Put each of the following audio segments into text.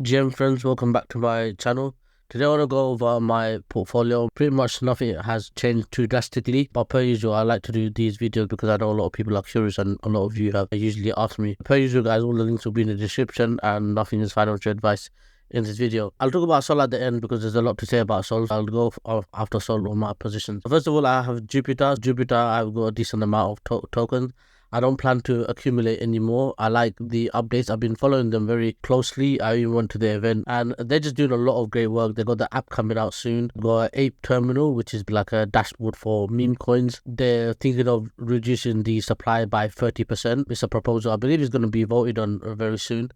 GM friends, welcome back to my channel. Today I want to go over my portfolio. Pretty much nothing has changed too drastically, but per usual I like to do these videos because I know a lot of people are curious and a lot of you have usually asked me. Per usual guys, all the links will be in the description and nothing is financial advice in this video. I'll talk about Sol at the end because there's a lot to say about Sol. I'll go after Sol on my positions. First of all, I have Jupiter. I've got a decent amount of tokens. I don't plan to accumulate anymore. I like the updates. I've been following them very closely. I even went to the event and they're just doing a lot of great work. They got the app coming out soon. Got an Ape Terminal, which is like a dashboard for meme coins. They're thinking of reducing the supply by 30%. It's a proposal. I believe it's going to be voted on very soon.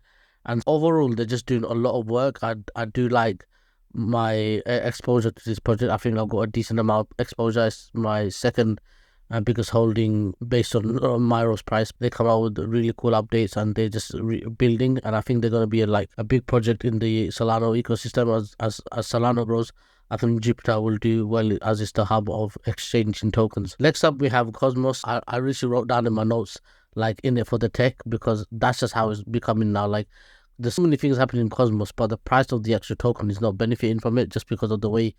And overall, they're just doing a lot of work. I do like my exposure to this project. I think I've got a decent amount of exposure. It's my second biggest holding based on Myro's price. They come out with really cool updates and they're just building, and I think they're going to be like a big project in the Solana ecosystem. As Solana grows, I think Jupiter will do well as it's the hub of exchanging tokens. Next up we have Cosmos. I recently wrote down in my notes like in it for the tech because that's just how it's becoming now. Like there's so many things happening in Cosmos, but the price of the actual token is not benefiting from it just because of the way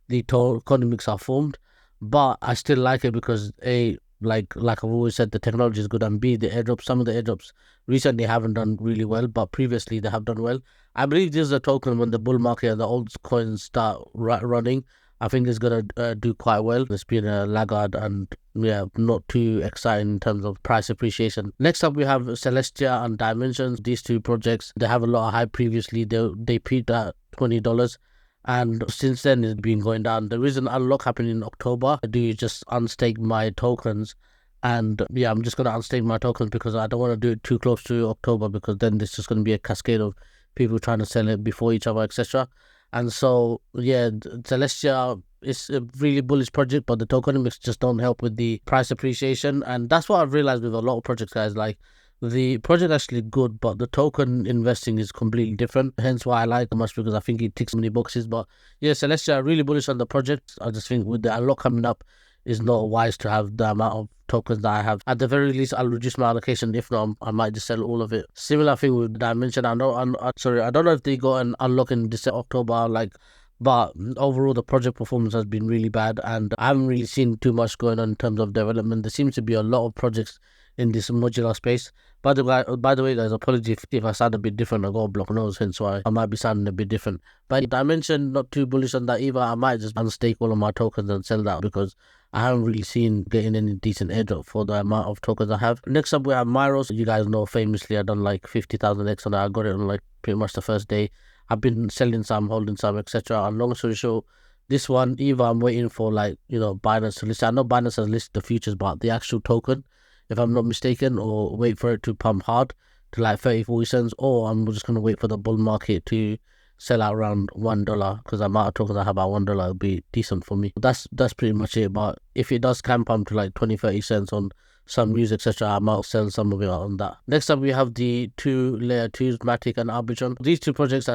the tokenomics are formed. But I still like it because A, like I've always said, the technology is good, and B, the airdrops, some of the airdrops recently haven't done really well, but previously they have done well. I believe this is a token when the bull market and the old coins start running. I think it's gonna do quite well. It's been a laggard and yeah, not too exciting in terms of price appreciation. Next up we have Celestia and Dimensions. These two projects, they have a lot of hype previously. They peaked at $20. And since then it's been going down. There is an unlock happening in October. I do just unstake my tokens, and yeah, I'm just gonna unstake my tokens because I don't want to do it too close to October because then there's just gonna be a cascade of people trying to sell it before each other, etc. And so yeah, Celestia is a really bullish project, but the tokenomics just don't help with the price appreciation, and that's what I've realized with a lot of projects, guys. Like the project actually good, but the token investing is completely different. Hence why I like it much because I think it ticks many boxes. But yeah, Celestia, really bullish on the project. I just think with the unlock coming up, it's not wise to have the amount of tokens that I have. At the very least, I'll reduce my allocation. If not, I might just sell all of it. Similar thing with Dimension. I know. Sorry, I don't know if they got an unlock in December, October, like. But overall, the project performance has been really bad, and I haven't really seen too much going on in terms of development. There seems to be a lot of projects in this modular space. By the way, guys, apologies if I sound a bit different. I got a block nose, hence why I might be sounding a bit different. But Dimension, not too bullish on that either. I might just unstake all of my tokens and sell that because I haven't really seen getting any decent airdrop for the amount of tokens I have. Next up, we have Myros. You guys know famously I done like 50,000 X on that. I got it on like pretty much the first day. I've been selling some, holding some, etc. And long story short, this one, either I'm waiting for like, Binance to list. I know Binance has listed the futures, but the actual token, if I'm not mistaken, or wait for it to pump hard to like 30-40 cents, or I'm just going to wait for the bull market to sell out around $1 because the amount of tokens I have about $1 will be decent for me. That's pretty much it. But if it does can pump to like 20-30 cents on some news, etc., I might sell some of it on that. Next up, we have the two layer 2s, Matic and Arbitrum. These two projects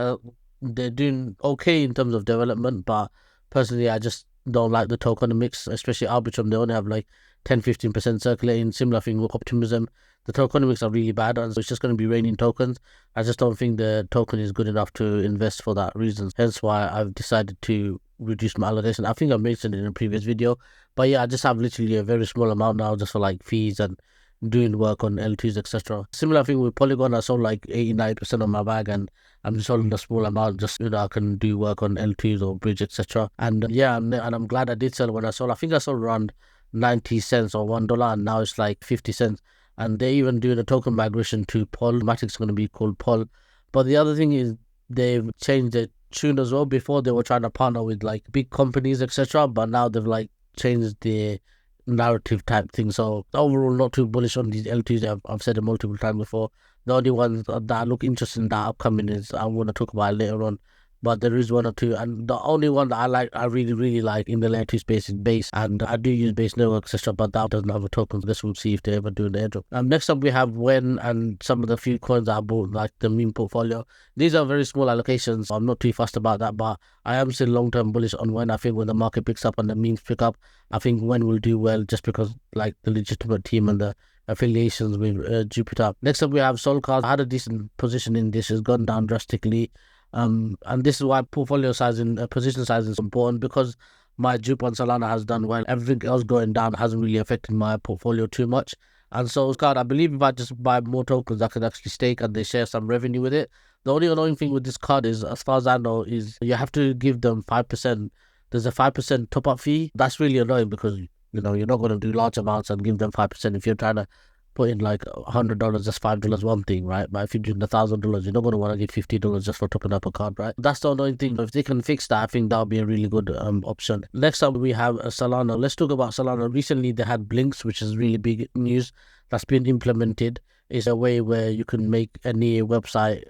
they're doing okay in terms of development, but personally I just don't like the tokenomics, especially Arbitrum. They only have like 10-15% circulating. Similar thing with Optimism. The tokenomics are really bad, and so it's just going to be raining tokens. I just don't think the token is good enough to invest for that reason. Hence why I've decided to reduce my allocation. I think I mentioned it in a previous video, but yeah, I just have literally a very small amount now just for like fees and doing work on L2s, etc. Similar thing with Polygon. I sold like 89% of my bag, and I'm just holding a small amount just I can do work on L2s or bridge, etc. And yeah, and I'm glad I did sell when I sold. I think I sold around 90 cents or $1, and now it's like 50 cents. And they're even doing a token migration to Pol. Matic's going to be called Pol. But the other thing is they've changed the tune as well. Before they were trying to partner with like big companies, etc., but now they've like changed the narrative type thing. So overall, not too bullish on these L2s. I've said it multiple times before. The only ones that look interesting that upcoming is I'm going to talk about it later on. But there is one or two, and the only one that I really like in the layer 2 space is Base, and I do use Base Network, etc., but that doesn't have a token. So this we'll see if they ever do an airdrop. Next up we have When and some of the few coins I bought, like the meme portfolio. These are very small allocations. I'm not too fussed about that, but I am still long-term bullish on When. I think when the market picks up and the memes pick up, I think When will do well just because like the legitimate team and the affiliations with Jupiter. Next up we have Solcard. I had a decent position in this. It's gone down drastically. And this is why portfolio size and position size is important, because my dupe on Solana has done well. Everything else going down hasn't really affected my portfolio too much. And so, Scott, I believe if I just buy more tokens, I can actually stake and they share some revenue with it. The only annoying thing with this card is, as far as I know, is you have to give them 5%. There's a 5% top up fee. That's really annoying because, you're not going to do large amounts and give them 5% if you're trying to put in like $100, just $5 one thing, right? But if you're doing $1,000, you're not going to want to give $50 just for topping up a card, right? That's the annoying thing. If they can fix that, I think that would be a really good option. Next up, we have Solana. Let's talk about Solana. Recently, they had Blinks, which is really big news that's been implemented. Is a way where you can make any website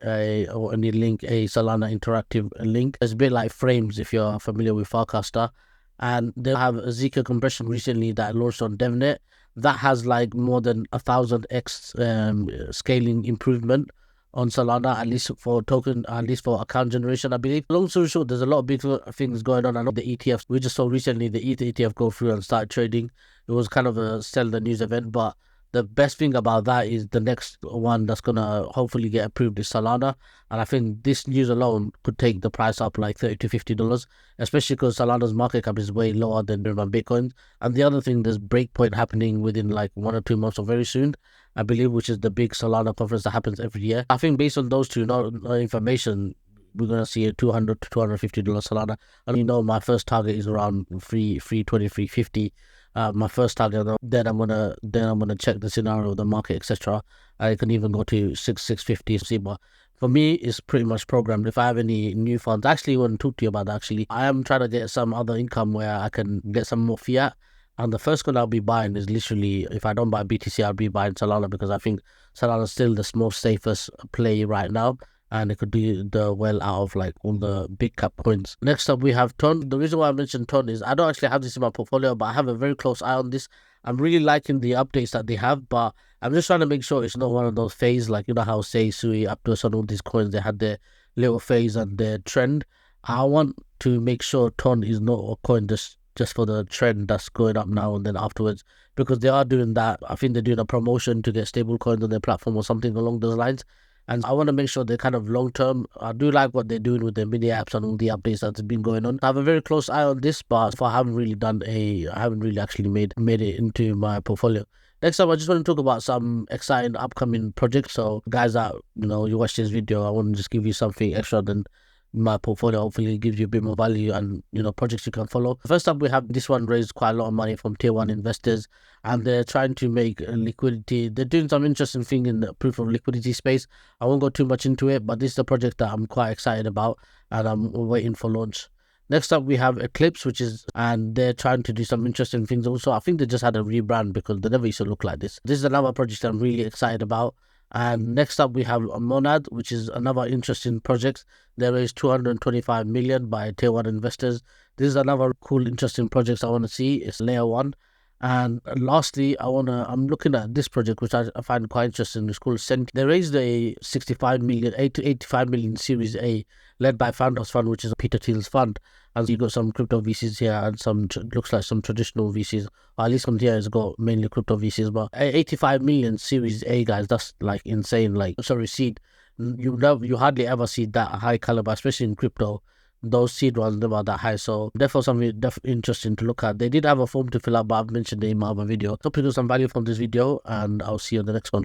or any link a Solana interactive link. It's a bit like Frames if you're familiar with Farcaster. And they have a Zika compression recently that launched on DevNet that has like more than 1,000x scaling improvement on Solana, at least for account generation, I believe. Long story short, there's a lot of big things going on. I know the ETFs, we just saw recently the ETH ETF go through and start trading. It was kind of a sell the news event, but the best thing about that is the next one that's going to hopefully get approved is Solana. And I think this news alone could take the price up like $30 to $50, especially because Solana's market cap is way lower than Bitcoin. And the other thing, there's Breakpoint happening within like 1 or 2 months or very soon, I believe, which is the big Solana conference that happens every year. I think based on those two information, we're going to see a $200 to $250 Solana. And my first target is around 320, 350. My first target, then I'm gonna check the scenario of the market, etc. I can even go to 650. See, but for me, it's pretty much programmed. If I have any new funds, I actually want to talk to you about that. Actually, I am trying to get some other income where I can get some more fiat. And the first one I'll be buying is literally, if I don't buy BTC, I'll be buying Solana, because I think Solana is still the most safest play right now. And it could do the well out of like all the big cap coins. Next up, we have Ton. The reason why I mentioned Ton is I don't actually have this in my portfolio, but I have a very close eye on this. I'm really liking the updates that they have, but I'm just trying to make sure it's not one of those phase, like, how Say, Sui, Aptos, and all these coins, they had their little phase and their trend. I want to make sure Ton is not a coin just for the trend that's going up now and then afterwards, because they are doing that. I think they're doing a promotion to get stable coins on their platform or something along those lines. And I want to make sure they're kind of long term. I do like what they're doing with their mini apps and all the updates that's been going on. I have a very close eye on this, but I haven't really actually made it into my portfolio. Next up, I just want to talk about some exciting upcoming projects. So guys that, you watch this video, I want to just give you something extra than my portfolio. Hopefully it gives you a bit more value and projects you can follow. First up, we have this one raised quite a lot of money from tier 1 investors, and they're trying to make liquidity. They're doing some interesting thing in the proof of liquidity space. I won't go too much into it, but this is a project that I'm quite excited about and I'm waiting for launch. Next up, we have Eclipse, and they're trying to do some interesting things also. I think they just had a rebrand because they never used to look like this. This is another project I'm really excited about. And next up, we have Monad, which is another interesting project. They raised 225 million by tier 1 investors. This is another cool, interesting project I want to see. It's layer 1. And lastly, I'm looking at this project, which I find quite interesting. It's called Senti. They raised a 8 to 85 million Series A, led by Founders Fund, which is Peter Thiel's fund. And you got some crypto VCs here and some looks like some traditional VCs. Or at least on here it's got mainly crypto VCs. But 85 million Series A, guys, that's like insane. Seed. You hardly ever see that high caliber, especially in crypto. Those seed ones never are that high, so therefore something interesting to look at. They did have a form to fill out, but I've mentioned it in my other video. Hope you got some value from this video, and I'll see you on the next one.